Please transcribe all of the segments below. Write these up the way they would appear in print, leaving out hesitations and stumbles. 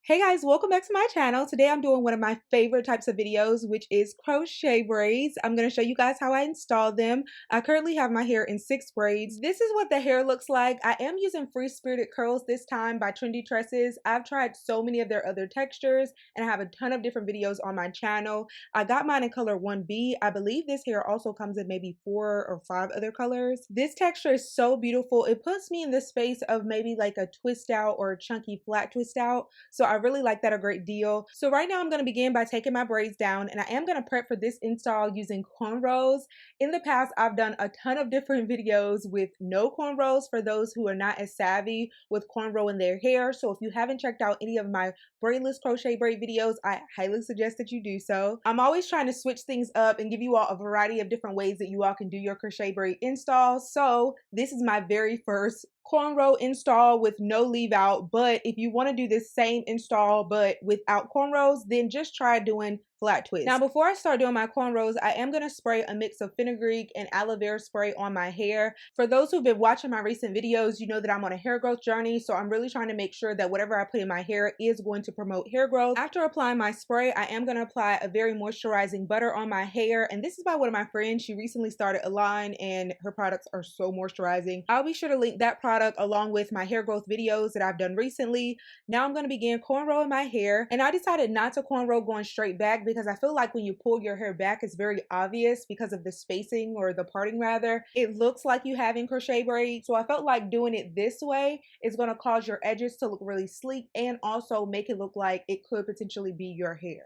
Hey guys, welcome back to my channel. Today I'm doing one of my favorite types of videos, which is crochet braids. I'm going to show you guys how I install them. I currently have my hair in 6 braids. This is what the hair looks like. I am using Free Spirited Curls this time by Trendy Tresses. I've tried so many of their other textures and I have a ton of different videos on my channel. I got mine in color 1B. I believe this hair also comes in maybe 4 or 5 other colors. This texture is so beautiful. It puts me in the space of maybe like a twist out or a chunky flat twist out. So I really like that a great deal. So right now I'm going to begin by taking my braids down, and I am going to prep for this install using cornrows. In the past, I've done a ton of different videos with no cornrows for those who are not as savvy with cornrow in their hair. So if you haven't checked out any of my braidless crochet braid videos, I highly suggest that you do so. I'm always trying to switch things up and give you all a variety of different ways that you all can do your crochet braid installs. So this is my very first cornrow install with no leave out, but if you want to do this same install but without cornrows, then just try doing flat twist. Now before I start doing my cornrows, I am going to spray a mix of fenugreek and aloe vera spray on my hair. For those who've been watching my recent videos, you know that I'm on a hair growth journey, so I'm really trying to make sure that whatever I put in my hair is going to promote hair growth. After applying my spray, I am going to apply a very moisturizing butter on my hair, and this is by one of my friends. She recently started a line and her products are so moisturizing. I'll be sure to link that product along with my hair growth videos that I've done recently. Now I'm going to begin cornrowing my hair, and I decided not to cornrow going straight back because I feel like when you pull your hair back, it's very obvious because of the spacing, or the parting rather. It looks like you have in crochet braids. So I felt like doing it this way is going to cause your edges to look really sleek and also make it look like it could potentially be your hair.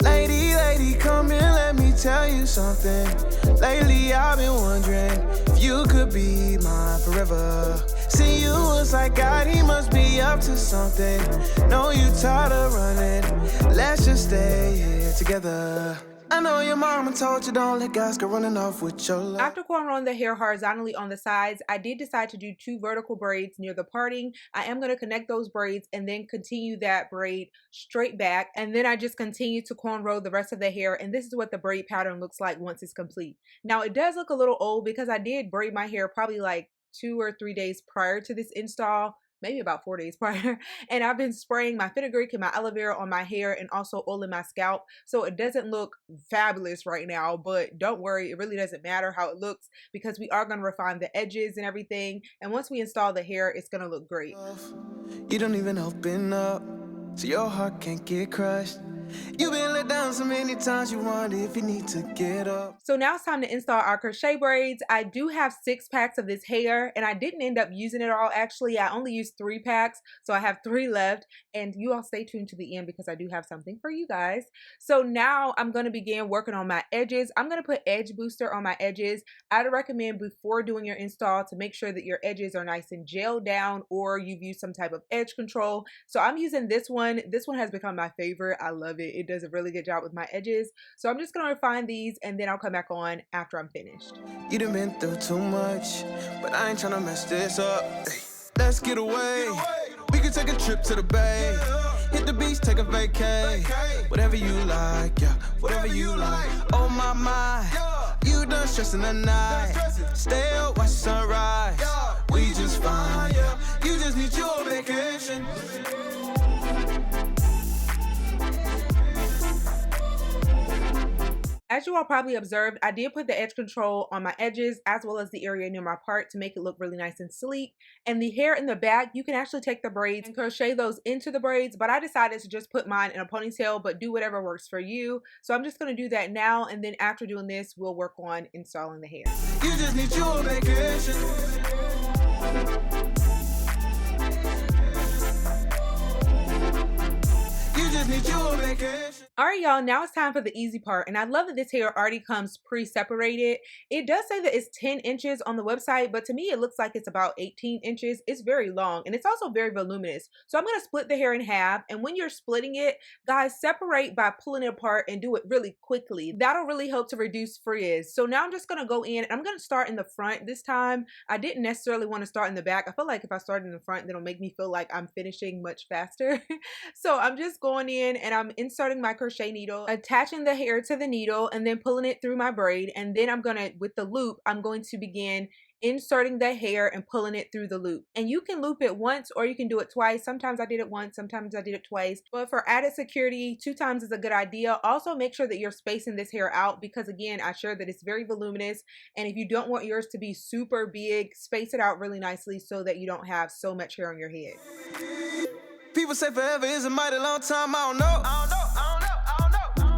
Lady, come here, let me tell you something. Lately I've been wondering if you could be mine forever. See, you was like God, he must be up to something. Know you tired of running, let's just stay here together. I know your mama told you don't let guys go running off with your love. After cornrowing the hair horizontally on the sides, I did decide to do 2 vertical braids near the parting. I am going to connect those braids and then continue that braid straight back, and then I just continue to cornrow the rest of the hair, and this is what the braid pattern looks like once it's complete. Now it does look a little old because I did braid my hair probably like 2 or 3 days prior to this install. Maybe about 4 days prior, and I've been spraying my fenugreek and my aloe vera on my hair and also oiling my scalp, so it doesn't look fabulous right now, but don't worry, it really doesn't matter how it looks because we are going to refine the edges and everything, and once we install the hair, it's going to look great. You don't even open up, so your heart can't get crushed. You've been let down so many times, you wonder if you need to get up. So now it's time to install our crochet braids. I do have 6 packs of this hair, and I didn't end up using it all. Actually, I only used 3 packs, so I have 3 left, and you all stay tuned to the end because I do have something for you guys. So now I'm going to begin working on my edges. I'm going to put edge booster on my edges. I'd recommend before doing your install to make sure that your edges are nice and gelled down, or you've used some type of edge control. So I'm using this one. This one has become my favorite. I love it. It does a really good job with my edges. So I'm just going to refine these and then I'll come back on after I'm finished. You done been through too much, but I ain't trying to mess this up. Hey, let's get away. We can take a trip to the bay. Hit the beach, take a vacay. Whatever you like, yeah, whatever you like. Oh my, you done stressing the night. Stay up, watch the sunrise. We just fine, yeah. You just need your vacation. As you all probably observed, I did put the edge control on my edges as well as the area near my part to make it look really nice and sleek. And the hair in the back, you can actually take the braids and crochet those into the braids, but I decided to just put mine in a ponytail, but do whatever works for you. So I'm just going to do that now, and then after doing this, we'll work on installing the hair. You just need your vacation. You just need your vacation. Alright y'all, now it's time for the easy part, and I love that this hair already comes pre-separated. It does say that it's 10 inches on the website, but to me it looks like it's about 18 inches. It's very long and it's also very voluminous. So I'm going to split the hair in half, and when you're splitting it, guys, separate by pulling it apart and do it really quickly. That'll really help to reduce frizz. So now I'm just going to go in and I'm going to start in the front this time. I didn't necessarily want to start in the back. I feel like if I start in the front, then it'll make me feel like I'm finishing much faster. So I'm just going in and I'm inserting my crochet needle, attaching the hair to the needle, and then pulling it through my braid. And then I'm gonna, with the loop, I'm going to begin inserting the hair and pulling it through the loop. And you can loop it once or you can do it twice. Sometimes I did it once, sometimes I did it twice, but for added security, 2 times is a good idea. Also make sure that you're spacing this hair out, because again, I shared that it's very voluminous, and if you don't want yours to be super big, space it out really nicely so that you don't have so much hair on your head. People say forever is a mighty long time. I don't know.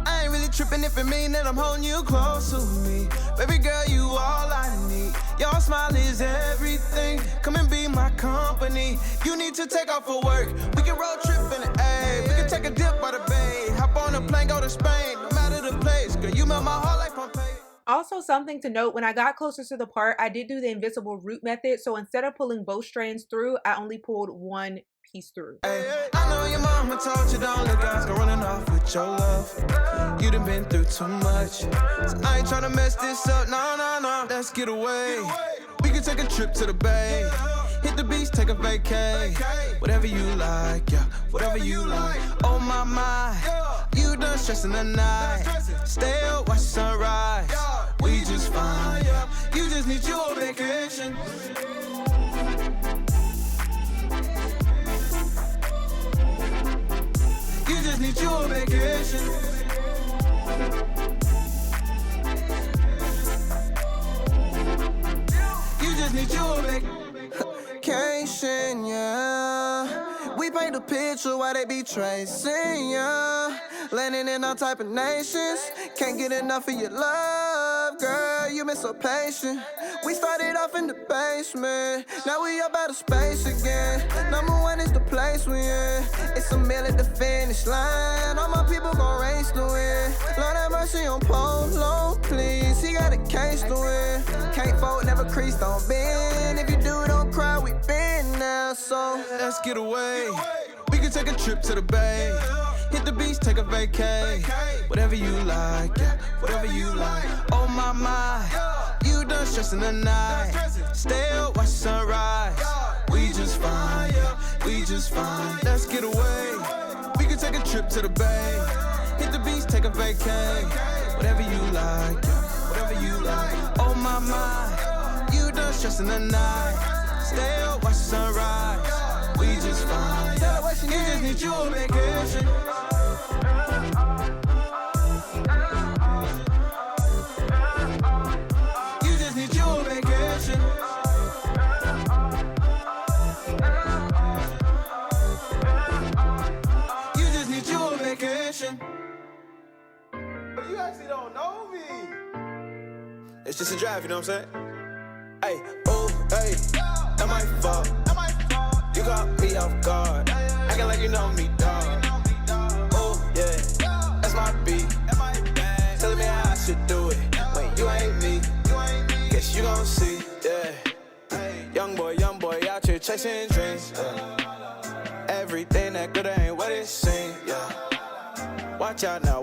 I ain't really tripping if it mean that I'm holding you close to me. Baby girl, you all I need. Your smile is everything. Come and be my company. You need to take off for work. We can road trip in the A. We can take a dip by the bay. Hop on a plane, go to Spain. No matter the place, girl, you melt my heart like Pompeii. Also, something to note, when I got closer to the part, I did do the invisible root method. So instead of pulling both strands through, I only pulled one piece through. Hey, I know your mama told you don't let guys go running off with your love. You done been through too much, so I ain't tryna mess this up. No, let's get away. We can take a trip to the bay. Hit the beach, take a vacay. Whatever you like, yeah, whatever you like. Oh my, you done stressing the night. Stay up, watch sunrise. We just fine, yeah. You just need your vacation. You just need your vacation. You just need your vacation, yeah. We paint the picture while they be tracing, yeah. Landing in all type of nations. Can't get enough of your love, girl. You been so patient. We started off in the basement. Now we up out of space again. #1 is the place we in. It's a mill at the finish line. All my people gon' race to win. Lord have mercy on Polo, please. He got a case to win. Can't fold, never crease, don't bend. If you do, don't cry, we been now. So let's get away. We can take a trip to the bay. Hit the beach, take a vacay. Whatever you like, yeah, whatever you like. Oh my, you done stressing the night. Stay up, watch sunrise. We just fine, yeah, we just fine. Let's get away. We can take a trip to the bay. Hit the beach, take a vacay. Whatever you like, yeah, whatever you like. Oh my, you done stressing the night. Stay up, watch sunrise. We just fine, yeah. You just need your vacation. You just need your vacation. You just need your vacation. But you actually don't know me. It's just a drive, you know what I'm saying? Hey, oh, hey, that my fault. You got me off guard. Acting like you know me, dog. Oh, yeah, that's my beat. Telling me how I should do it. When you ain't me, guess you gon' see, yeah. Young boy out here chasing dreams. Everything that good ain't what it seems, yeah. Watch out now.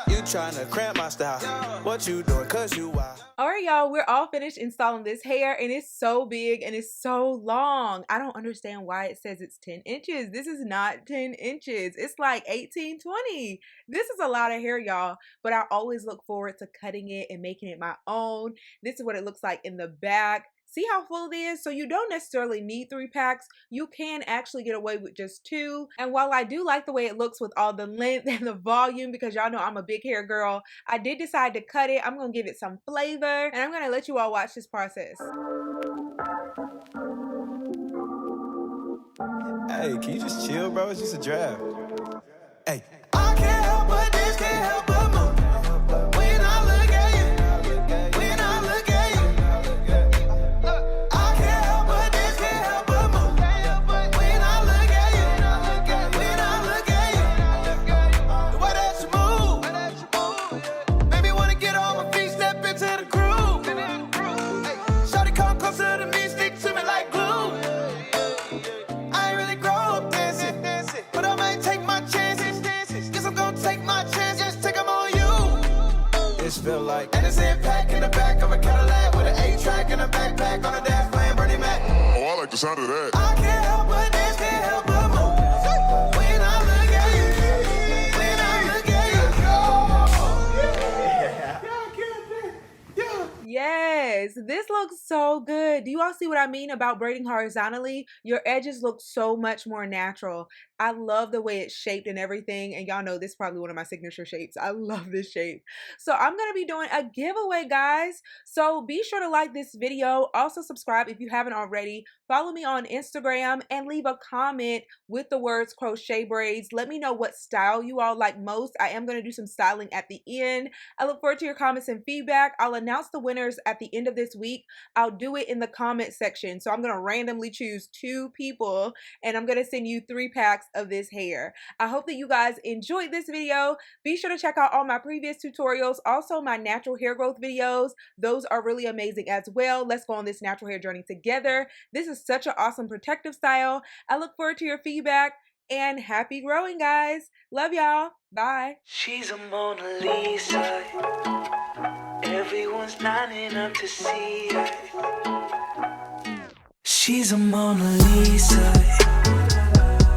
You tryna cramp my style. What you doing? Cause you wild. Alright y'all, we're all finished installing this hair, and it's so big and it's so long. I don't understand why it says it's 10 inches. This is not 10 inches. It's like 18, 20. This is a lot of hair, y'all, but I always look forward to cutting it and making it my own. This is what it looks like in the back. See how full it is? So you don't necessarily need 3 packs. You can actually get away with just 2. And while I do like the way it looks with all the length and the volume, because y'all know I'm a big hair girl, I did decide to cut it. I'm going to give it some flavor, and I'm going to let you all watch this process. Hey, can you just chill, bro? It's just a draft. Hey. I can't help but this, can't help but move. When I look at you, when I look at you. I can't help but this, can't help but move. When I look at you, when I look at you. What feel like. And it's impact in the back of a Cadillac with an 8-track and a backpack on a dash playing Bernie Mac. Oh, I like the sound of that. I can't help but dance, can't help but move. When I look at you, when I look at you. Yes, this looks so good. Do you all see what I mean about braiding horizontally? Your edges look so much more natural. I love the way it's shaped and everything, and y'all know this is probably one of my signature shapes. I love this shape. So I'm gonna be doing a giveaway, guys. So be sure to like this video. Also subscribe if you haven't already. Follow me on Instagram and leave a comment with the words crochet braids. Let me know what style you all like most. I am gonna do some styling at the end. I look forward to your comments and feedback. I'll announce the winners at the end of this week. I'll do it in the comment section. So I'm gonna randomly choose 2 people and I'm gonna send you 3 packs of this hair. I hope that you guys enjoyed this video. Be sure to check out all my previous tutorials, also my natural hair growth videos. Those are really amazing as well. Let's go on this natural hair journey together. This is such an awesome protective style. I look forward to your feedback and happy growing, guys. Love y'all. Bye. She's a Mona Lisa. Everyone's lining up to see her. She's a Mona Lisa.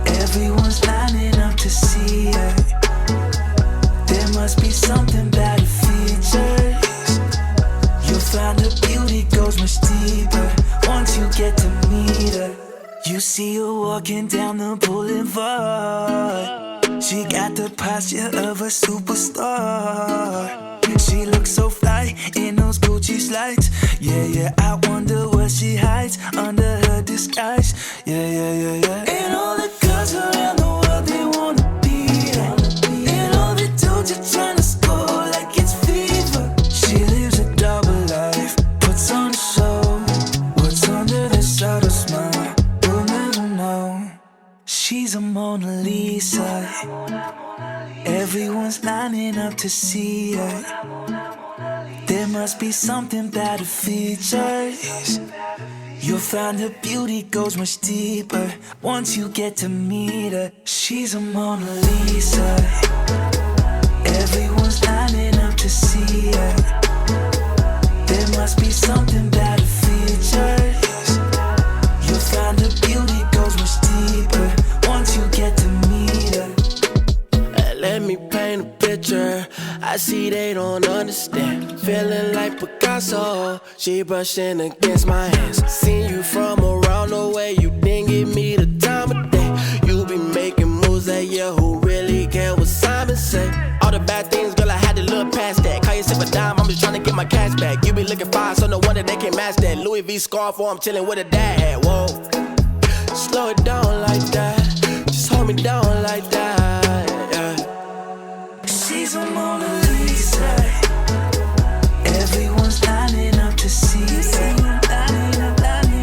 Everyone's lining up to see her. There must be something about her features. You'll find her beauty goes much deeper once you get to meet her. You see her walking down the boulevard. She got the posture of a superstar. She looks so fly in those Gucci slides. Yeah, yeah, I wonder what she hides under her disguise. Yeah, yeah, yeah, yeah. And all the girls around the world, they wanna be her. And all the dudes are trying to score like it's fever. She lives a double life, puts on a show. What's under the subtle smile, we'll never know. She's a Mona Lisa. Everyone's lining up to see her. There must be something about her features. You'll find her beauty goes much deeper once you get to meet her. She's a Mona Lisa. Everyone's lining up to see her. There must be something about her features. You'll find her beauty goes much deeper once you get to meet her. Let me paint a picture. I see they don't understand. Feeling like Picasso. She brushing against my hands. Seen you from around the way. You didn't give me the time of day. You be making moves that year. Who really care what Simon say? All the bad things, girl, I had to look past that. Call yourself a dime, I'm just trying to get my cash back. You be looking fine, so no wonder they can't match that. Louis V scarf, or I'm chilling with a dad. Whoa, slow it down like that. Just hold me down like that. She's a Mona Lisa. Everyone's lining up to see her.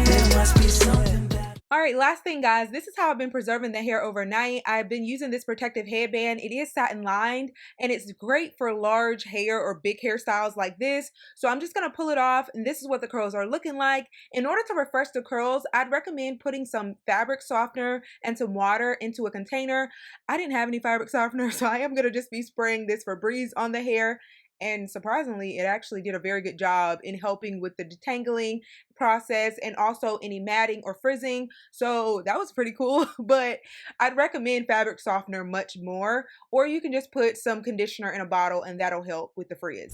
There must be something bad. All right, last thing, guys, this is how I've been preserving the hair overnight. I've been using this protective headband. It is satin lined and it's great for large hair or big hairstyles like this. So I'm just gonna pull it off, and this is what the curls are looking like. In order to refresh the curls, I'd recommend putting some fabric softener and some water into a container. I didn't have any fabric softener, so I am gonna just be spraying this Febreze on the hair. And surprisingly, it actually did a very good job in helping with the detangling process and also any matting or frizzing. So that was pretty cool, but I'd recommend fabric softener much more, or you can just put some conditioner in a bottle and that'll help with the frizz.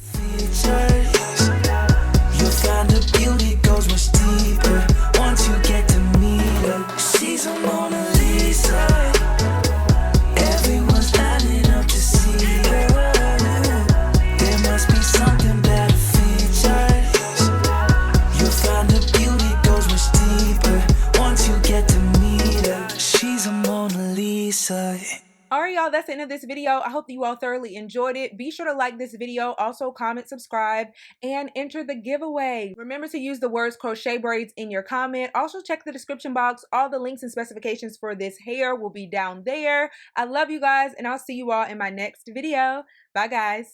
You'll find her beauty goes much deeper once you get to meet her. She's a Mona Lisa. Everyone's lining up to see her. There must be something about her features. You'll find her beauty goes much deeper once you get to meet her. She's a Mona Lisa. Alright, y'all, that's the end of this video. I hope that you all thoroughly enjoyed it. Be sure to like this video, also comment, subscribe, and enter the giveaway. Remember to use the words crochet braids in your comment. Also check the description box. All the links and specifications for this hair will be down there. I love you guys, and I'll see you all in my next video. Bye, guys.